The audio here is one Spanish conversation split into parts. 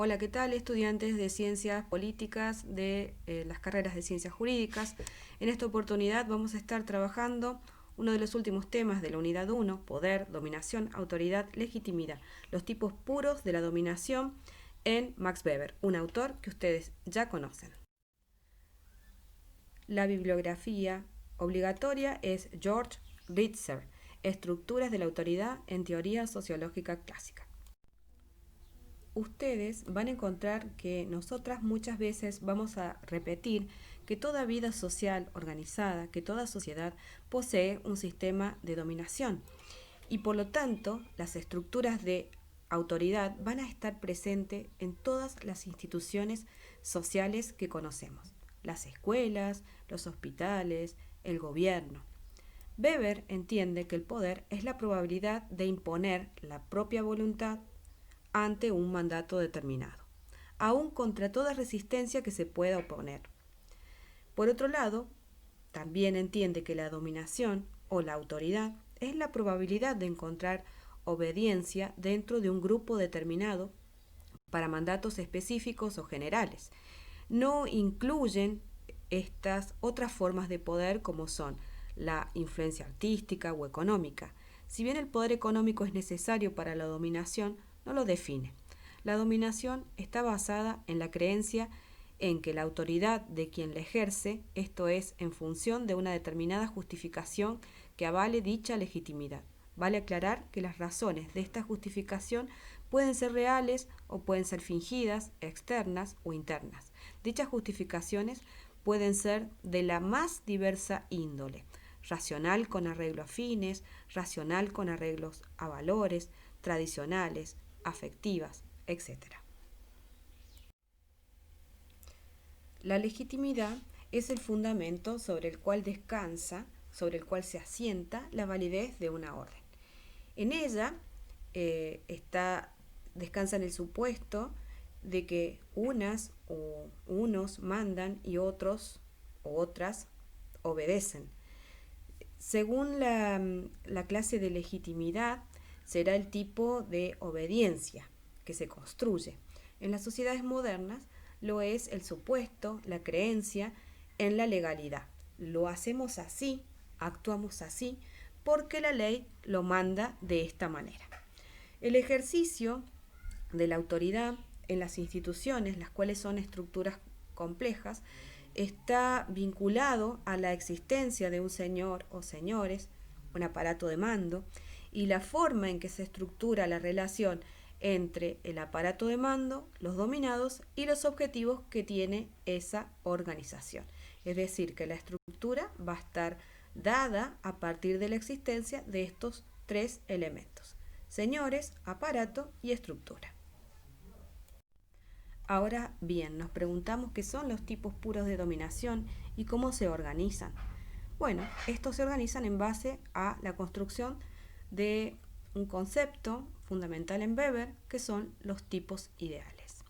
Hola, ¿qué tal, estudiantes de Ciencias Políticas de las carreras de Ciencias Jurídicas? En esta oportunidad vamos a estar trabajando uno de los últimos temas de la unidad 1, poder, dominación, autoridad, legitimidad, los tipos puros de la dominación en Max Weber, un autor que ustedes ya conocen. La bibliografía obligatoria es George Ritzer, Estructuras de la autoridad en teoría sociológica clásica. Ustedes van a encontrar que nosotras muchas veces vamos a repetir que toda vida social organizada, que toda sociedad posee un sistema de dominación y por lo tanto las estructuras de autoridad van a estar presentes en todas las instituciones sociales que conocemos, las escuelas, los hospitales, el gobierno. Weber entiende que el poder es la probabilidad de imponer la propia voluntad ante un mandato determinado, aun contra toda resistencia que se pueda oponer. Por otro lado, también entiende que la dominación o la autoridad es la probabilidad de encontrar obediencia dentro de un grupo determinado para mandatos específicos o generales. No incluyen estas otras formas de poder como son la influencia artística o económica. Si bien el poder económico es necesario para la dominación, no lo define. La dominación está basada en la creencia en que la autoridad de quien la ejerce, esto es, en función de una determinada justificación que avale dicha legitimidad. Vale aclarar que las razones de esta justificación pueden ser reales o pueden ser fingidas, externas o internas. Dichas justificaciones pueden ser de la más diversa índole, racional con arreglo a fines, racional con arreglos a valores, tradicionales, afectivas, etc. La legitimidad es el fundamento sobre el cual descansa, sobre el cual se asienta la validez de una orden. En ella descansa en el supuesto de que unas o unos mandan y otros o otras obedecen. Según la clase de legitimidad, será el tipo de obediencia que se construye. En las sociedades modernas lo es el supuesto, la creencia en la legalidad. Lo hacemos así, actuamos así, porque la ley lo manda de esta manera. El ejercicio de la autoridad en las instituciones, las cuales son estructuras complejas, está vinculado a la existencia de un señor o señores, un aparato de mando, y la forma en que se estructura la relación entre el aparato de mando, los dominados y los objetivos que tiene esa organización. Es decir, que la estructura va a estar dada a partir de la existencia de estos tres elementos: señores, aparato y estructura. Ahora bien, nos preguntamos qué son los tipos puros de dominación y cómo se organizan. Bueno, estos se organizan en base a la construcción de un concepto fundamental en Weber, que son los tipos ideales.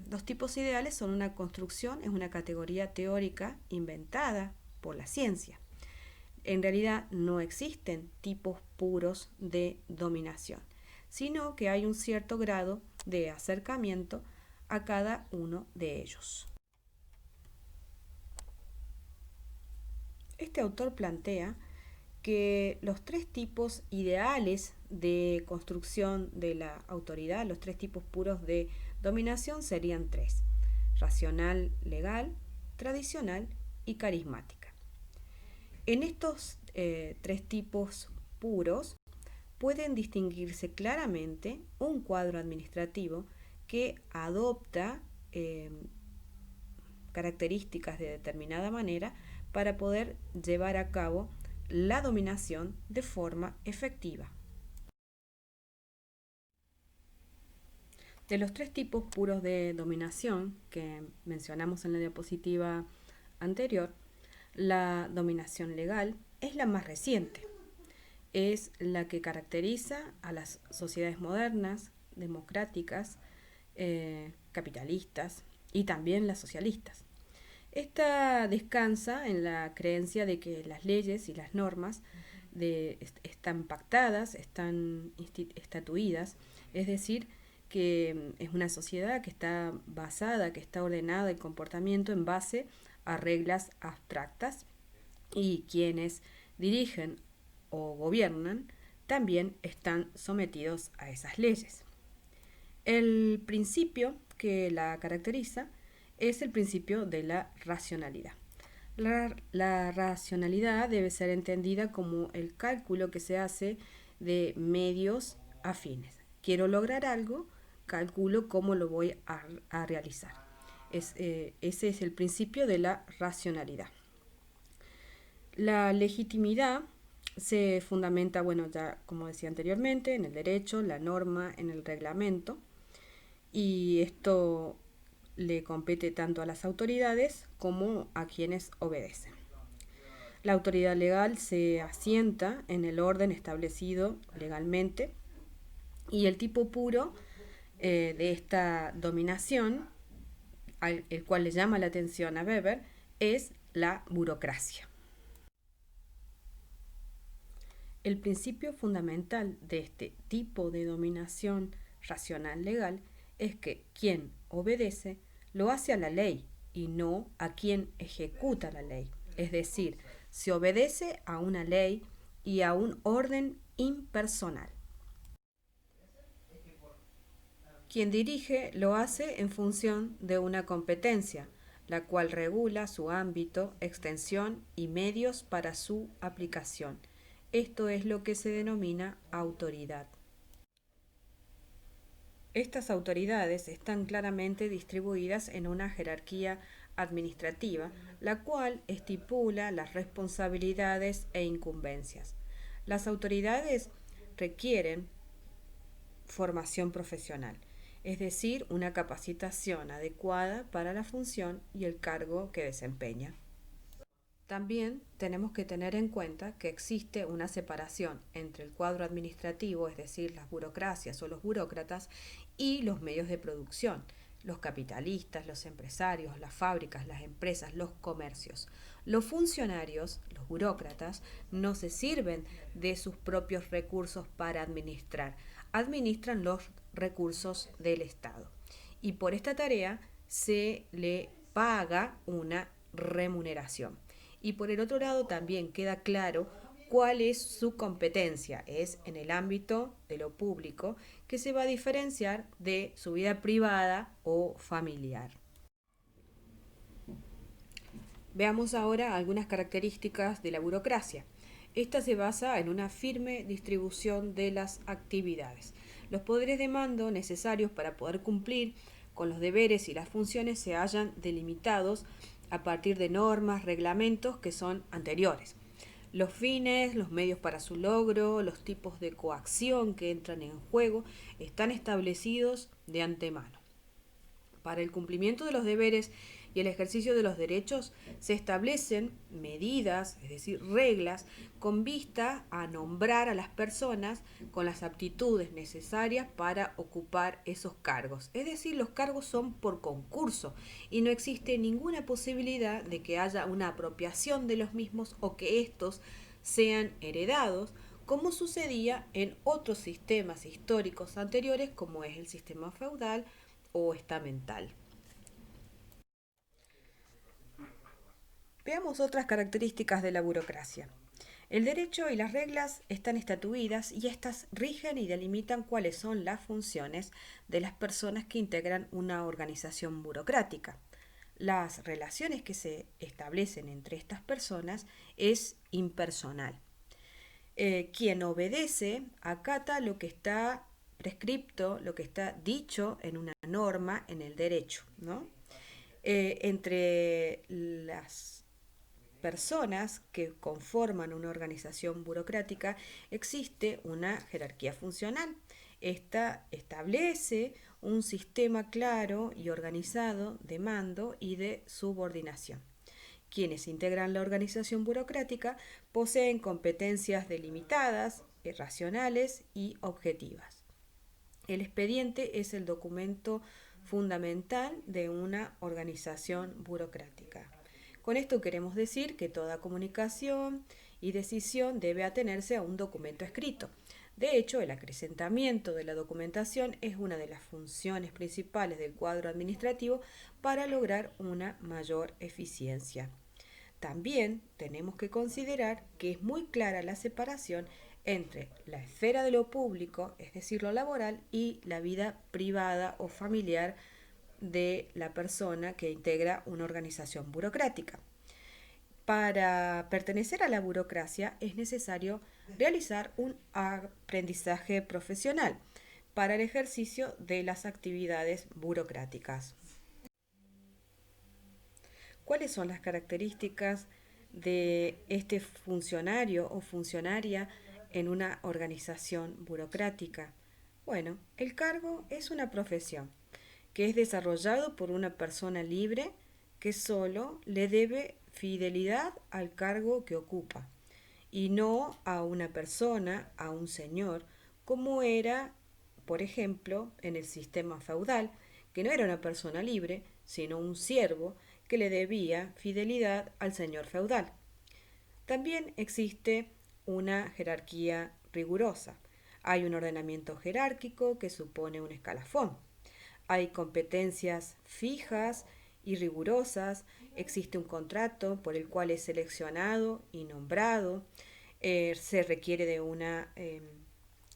Los tipos ideales son una construcción, es una categoría teórica inventada por la ciencia. En realidad no existen tipos puros de dominación, sino que hay un cierto grado de acercamiento a cada uno de ellos. Este autor plantea que los tres tipos ideales de construcción de la autoridad, los tres tipos puros de dominación serían tres: racional, legal, tradicional y carismática. En estos tres tipos puros pueden distinguirse claramente un cuadro administrativo que adopta características de determinada manera para poder llevar a cabo la dominación de forma efectiva. De los tres tipos puros de dominación que mencionamos en la diapositiva anterior, la dominación legal es la más reciente. Es la que caracteriza a las sociedades modernas, democráticas, capitalistas y también las socialistas. Esta descansa en la creencia de que las leyes y las normas están pactadas, están estatuidas, es decir, que es una sociedad que está basada, que está ordenada el comportamiento en base a reglas abstractas, y quienes dirigen o gobiernan también están sometidos a esas leyes. El principio que la caracteriza es el principio de la racionalidad. La racionalidad debe ser entendida como el cálculo que se hace de medios afines. Quiero lograr algo, calculo cómo lo voy a realizar. Ese es el principio de la racionalidad. La legitimidad se fundamenta, bueno, ya como decía anteriormente, en el derecho, la norma, en el reglamento, y esto le compete tanto a las autoridades como a quienes obedecen. La autoridad legal se asienta en el orden establecido legalmente, y el tipo puro de esta dominación, el cual le llama la atención a Weber, es la burocracia. El principio fundamental de este tipo de dominación racional legal es que quien obedece lo hace a la ley y no a quien ejecuta la ley. Es decir, se obedece a una ley y a un orden impersonal. Quien dirige lo hace en función de una competencia, la cual regula su ámbito, extensión y medios para su aplicación. Esto es lo que se denomina autoridad. Estas autoridades están claramente distribuidas en una jerarquía administrativa, la cual estipula las responsabilidades e incumbencias. Las autoridades requieren formación profesional, es decir, una capacitación adecuada para la función y el cargo que desempeña. También tenemos que tener en cuenta que existe una separación entre el cuadro administrativo, es decir, las burocracias o los burócratas, y los medios de producción, los capitalistas, los empresarios, las fábricas, las empresas, los comercios. Los funcionarios, los burócratas, no se sirven de sus propios recursos para administrar, administran los recursos del Estado. Y por esta tarea se le paga una remuneración. Y por el otro lado también queda claro cuál es su competencia. Es en el ámbito de lo público, que se va a diferenciar de su vida privada o familiar. Veamos ahora algunas características de la burocracia. Esta se basa en una firme distribución de las actividades. Los poderes de mando necesarios para poder cumplir con los deberes y las funciones se hallan delimitados a partir de normas, reglamentos que son anteriores. Los fines, los medios para su logro, los tipos de coacción que entran en juego están establecidos de antemano. Para el cumplimiento de los deberes y el ejercicio de los derechos se establecen medidas, es decir, reglas, con vista a nombrar a las personas con las aptitudes necesarias para ocupar esos cargos. Es decir, los cargos son por concurso y no existe ninguna posibilidad de que haya una apropiación de los mismos o que estos sean heredados, como sucedía en otros sistemas históricos anteriores, como es el sistema feudal o estamental. Veamos otras características de la burocracia. El derecho y las reglas están estatuidas y éstas rigen y delimitan cuáles son las funciones de las personas que integran una organización burocrática. Las relaciones que se establecen entre estas personas es impersonal. Quien obedece acata lo que está prescripto, lo que está dicho en una norma, en el derecho, ¿no? Entre las personas que conforman una organización burocrática existe una jerarquía funcional. Esta establece un sistema claro y organizado de mando y de subordinación. Quienes integran la organización burocrática poseen competencias delimitadas, racionales y objetivas. El expediente es el documento fundamental de una organización burocrática. Con esto queremos decir que toda comunicación y decisión debe atenerse a un documento escrito. De hecho, el acrecentamiento de la documentación es una de las funciones principales del cuadro administrativo para lograr una mayor eficiencia. También tenemos que considerar que es muy clara la separación entre la esfera de lo público, es decir, lo laboral, y la vida privada o familiar de la persona que integra una organización burocrática. Para pertenecer a la burocracia es necesario realizar un aprendizaje profesional para el ejercicio de las actividades burocráticas. ¿Cuáles son las características de este funcionario o funcionaria en una organización burocrática? Bueno, el cargo es una profesión que es desarrollado por una persona libre que solo le debe fidelidad al cargo que ocupa y no a una persona, a un señor, como era, por ejemplo, en el sistema feudal, que no era una persona libre, sino un siervo que le debía fidelidad al señor feudal. También existe una jerarquía rigurosa. Hay un ordenamiento jerárquico que supone un escalafón. Hay competencias fijas y rigurosas. Existe un contrato por el cual es seleccionado y nombrado. Se requiere de una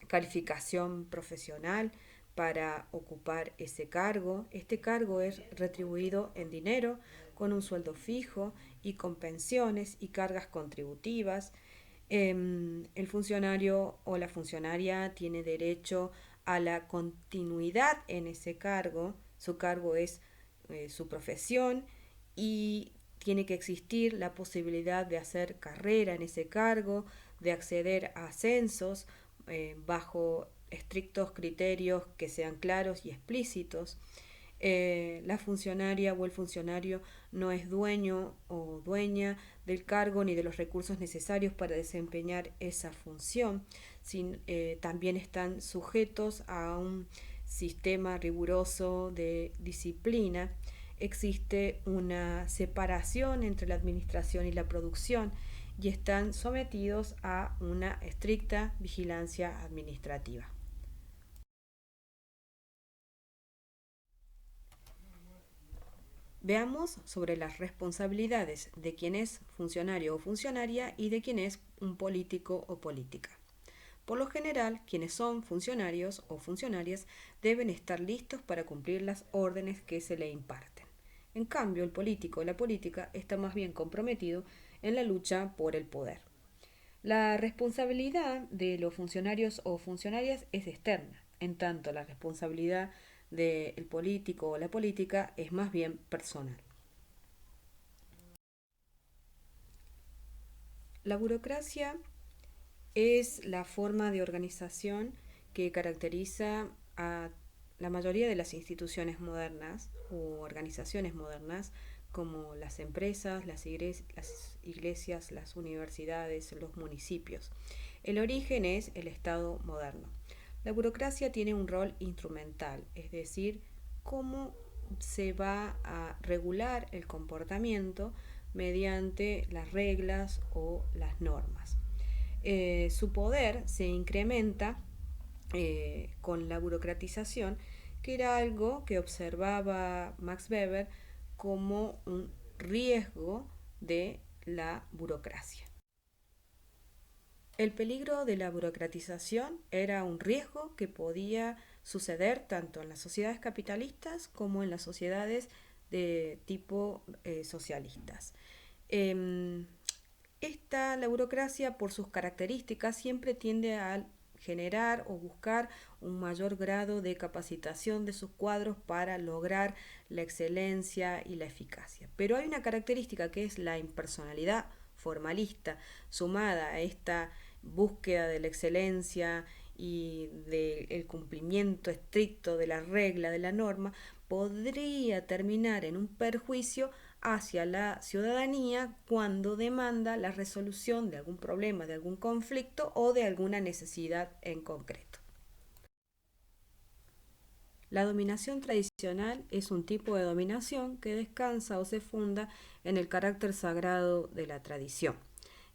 calificación profesional para ocupar ese cargo. Este cargo es retribuido en dinero, con un sueldo fijo y con pensiones y cargas contributivas. El funcionario o la funcionaria tiene derecho a la continuidad en ese cargo. Su cargo es su profesión y tiene que existir la posibilidad de hacer carrera en ese cargo, de acceder a ascensos bajo estrictos criterios que sean claros y explícitos. La funcionaria o el funcionario no es dueño o dueña del cargo ni de los recursos necesarios para desempeñar esa función. También están sujetos a un sistema riguroso de disciplina. Existe una separación entre la administración y la producción y están sometidos a una estricta vigilancia administrativa. Veamos sobre las responsabilidades de quien es funcionario o funcionaria y de quien es un político o política. Por lo general, quienes son funcionarios o funcionarias deben estar listos para cumplir las órdenes que se le imparten. En cambio, el político o la política está más bien comprometido en la lucha por el poder. La responsabilidad de los funcionarios o funcionarias es externa, en tanto la responsabilidad del político o la política es más bien personal. La burocracia es la forma de organización que caracteriza a la mayoría de las instituciones modernas u organizaciones modernas, como las empresas, las iglesias, las universidades, los municipios. El origen es el Estado moderno. La burocracia tiene un rol instrumental, es decir, cómo se va a regular el comportamiento mediante las reglas o las normas. Su poder se incrementa con la burocratización, que era algo que observaba Max Weber como un riesgo de la burocracia. El peligro de la burocratización era un riesgo que podía suceder tanto en las sociedades capitalistas como en las sociedades de tipo socialistas. La burocracia, por sus características, siempre tiende a generar o buscar un mayor grado de capacitación de sus cuadros para lograr la excelencia y la eficacia. Pero hay una característica que es la impersonalidad formalista, sumada a esta búsqueda de la excelencia y del cumplimiento estricto de la regla, de la norma, podría terminar en un perjuicio hacia la ciudadanía cuando demanda la resolución de algún problema, de algún conflicto o de alguna necesidad en concreto. La dominación tradicional es un tipo de dominación que descansa o se funda en el carácter sagrado de la tradición.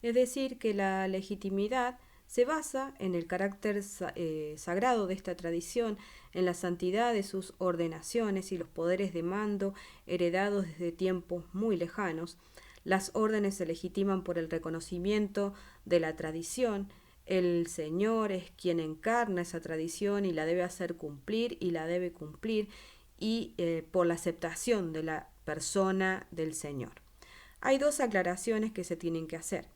Es decir, que la legitimidad Se basa en el carácter sagrado de esta tradición, en la santidad de sus ordenaciones y los poderes de mando heredados desde tiempos muy lejanos. Las órdenes se legitiman por el reconocimiento de la tradición. El Señor es quien encarna esa tradición y la debe hacer cumplir y la debe cumplir y por la aceptación de la persona del Señor. Hay dos aclaraciones que se tienen que hacer.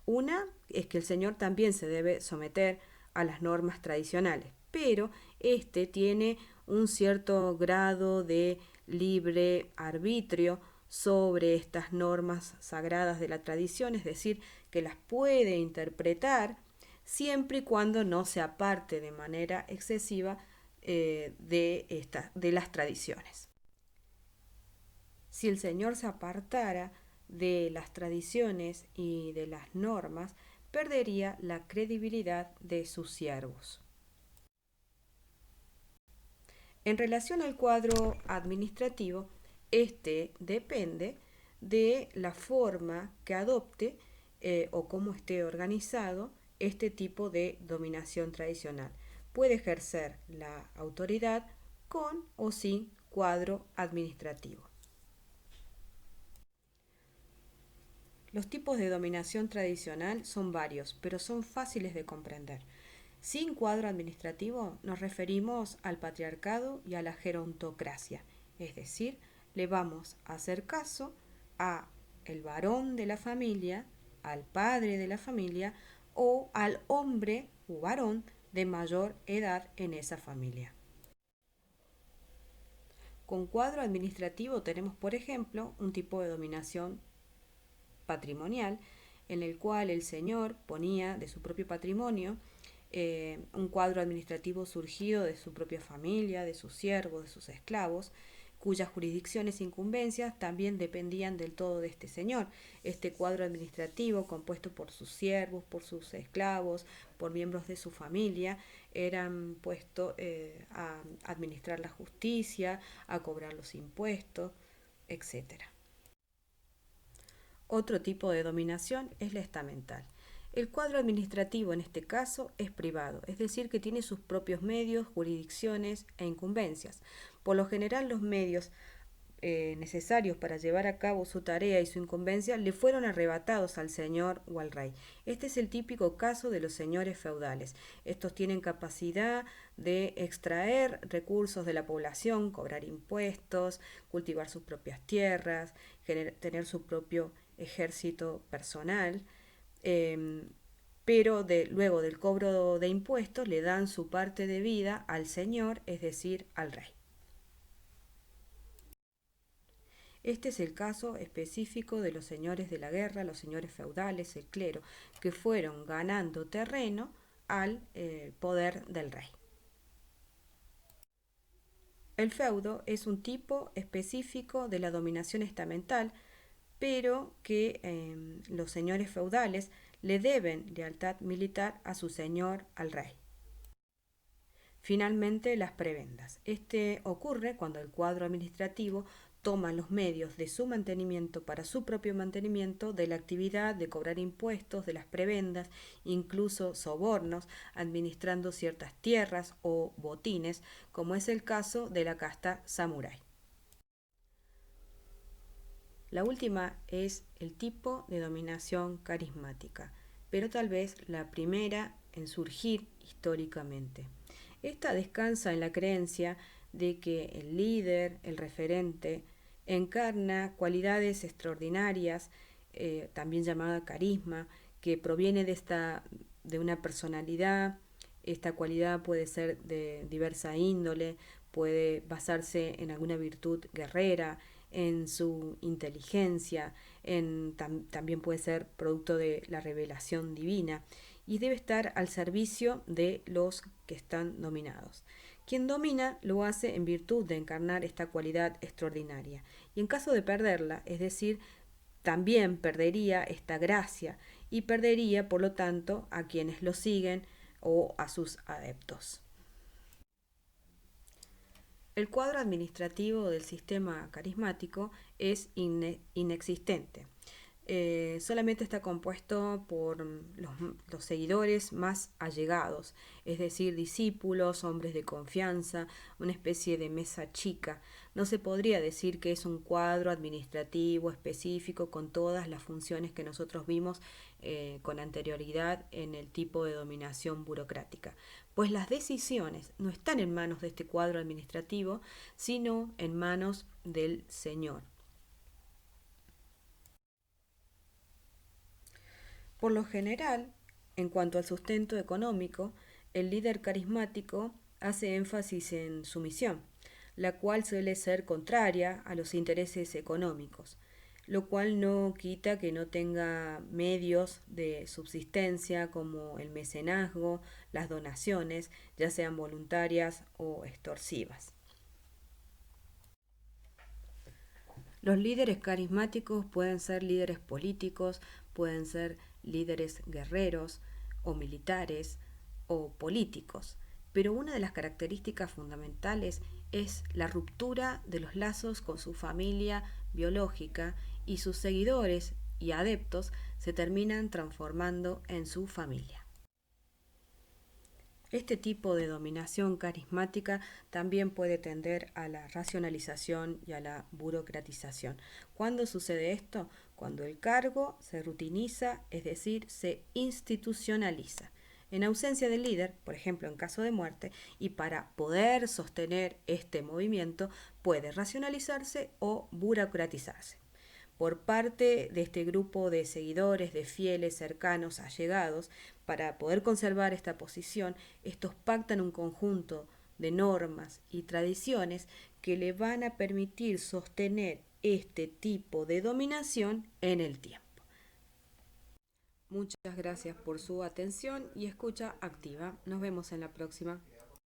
Una es que el Señor también se debe someter a las normas tradicionales, pero este tiene un cierto grado de libre arbitrio sobre estas normas sagradas de la tradición, es decir, que las puede interpretar siempre y cuando no se aparte de manera excesiva de las tradiciones. Si el Señor se apartara de las tradiciones y de las normas, perdería la credibilidad de sus siervos. En relación al cuadro administrativo, este depende de la forma que adopte o cómo esté organizado este tipo de dominación tradicional. Puede ejercer la autoridad con o sin cuadro administrativo. Los tipos de dominación tradicional son varios, pero son fáciles de comprender. Sin cuadro administrativo nos referimos al patriarcado y a la gerontocracia, es decir, le vamos a hacer caso a el varón de la familia, al padre de la familia o al hombre o varón de mayor edad en esa familia. Con cuadro administrativo tenemos, por ejemplo, un tipo de dominación patrimonial en el cual el señor ponía de su propio patrimonio un cuadro administrativo surgido de su propia familia, de sus siervos, de sus esclavos, cuyas jurisdicciones e incumbencias también dependían del todo de este señor. Este cuadro administrativo, compuesto por sus siervos, por sus esclavos, por miembros de su familia, eran puestos a administrar la justicia, a cobrar los impuestos, etc. Otro tipo de dominación es la estamental. El cuadro administrativo en este caso es privado, es decir, que tiene sus propios medios, jurisdicciones e incumbencias. Por lo general, los medios necesarios para llevar a cabo su tarea y su incumbencia le fueron arrebatados al señor o al rey. Este es el típico caso de los señores feudales. Estos tienen capacidad de extraer recursos de la población, cobrar impuestos, cultivar sus propias tierras, tener su propio ejército personal, pero luego del cobro de impuestos le dan su parte de vida al señor, es decir, al rey. Este es el caso específico de los señores de la guerra, los señores feudales, el clero, que fueron ganando terreno al poder del rey. El feudo es un tipo específico de la dominación estamental, pero que los señores feudales le deben lealtad militar a su señor, al rey. Finalmente, las prebendas. Este ocurre cuando el cuadro administrativo toma los medios de su mantenimiento para su propio mantenimiento de la actividad de cobrar impuestos, de las prebendas, incluso sobornos, administrando ciertas tierras o botines, como es el caso de la casta samurái. La última es el tipo de dominación carismática, pero tal vez la primera en surgir históricamente. Esta descansa en la creencia de que el líder, el referente, encarna cualidades extraordinarias, también llamada carisma, que proviene de una personalidad. Esta cualidad puede ser de diversa índole, puede basarse en alguna virtud guerrera, en su inteligencia, también puede ser producto de la revelación divina y debe estar al servicio de los que están dominados. Quien domina lo hace en virtud de encarnar esta cualidad extraordinaria y en caso de perderla, es decir, también perdería esta gracia y perdería, por lo tanto, a quienes lo siguen o a sus adeptos. El cuadro administrativo del sistema carismático es inexistente. solamente está compuesto por los seguidores más allegados, es decir, discípulos, hombres de confianza, una especie de mesa chica. No se podría decir que es un cuadro administrativo específico con todas las funciones que nosotros vimos con anterioridad en el tipo de dominación burocrática, pues las decisiones no están en manos de este cuadro administrativo, sino en manos del Señor. Por lo general, en cuanto al sustento económico, el líder carismático hace énfasis en su misión, la cual suele ser contraria a los intereses económicos, lo cual no quita que no tenga medios de subsistencia como el mecenazgo, las donaciones, ya sean voluntarias o extorsivas. Los líderes carismáticos pueden ser líderes políticos, pueden ser líderes guerreros o militares o políticos, pero una de las características fundamentales es la ruptura de los lazos con su familia biológica y sus seguidores y adeptos se terminan transformando en su familia. Este tipo de dominación carismática también puede tender a la racionalización y a la burocratización. ¿Cuándo sucede esto? Cuando el cargo se rutiniza, es decir, se institucionaliza. En ausencia del líder, por ejemplo en caso de muerte, y para poder sostener este movimiento, puede racionalizarse o burocratizarse. Por parte de este grupo de seguidores, de fieles, cercanos, allegados, para poder conservar esta posición, estos pactan un conjunto de normas y tradiciones que le van a permitir sostener este tipo de dominación en el tiempo. Muchas gracias por su atención y escucha activa. Nos vemos en la próxima.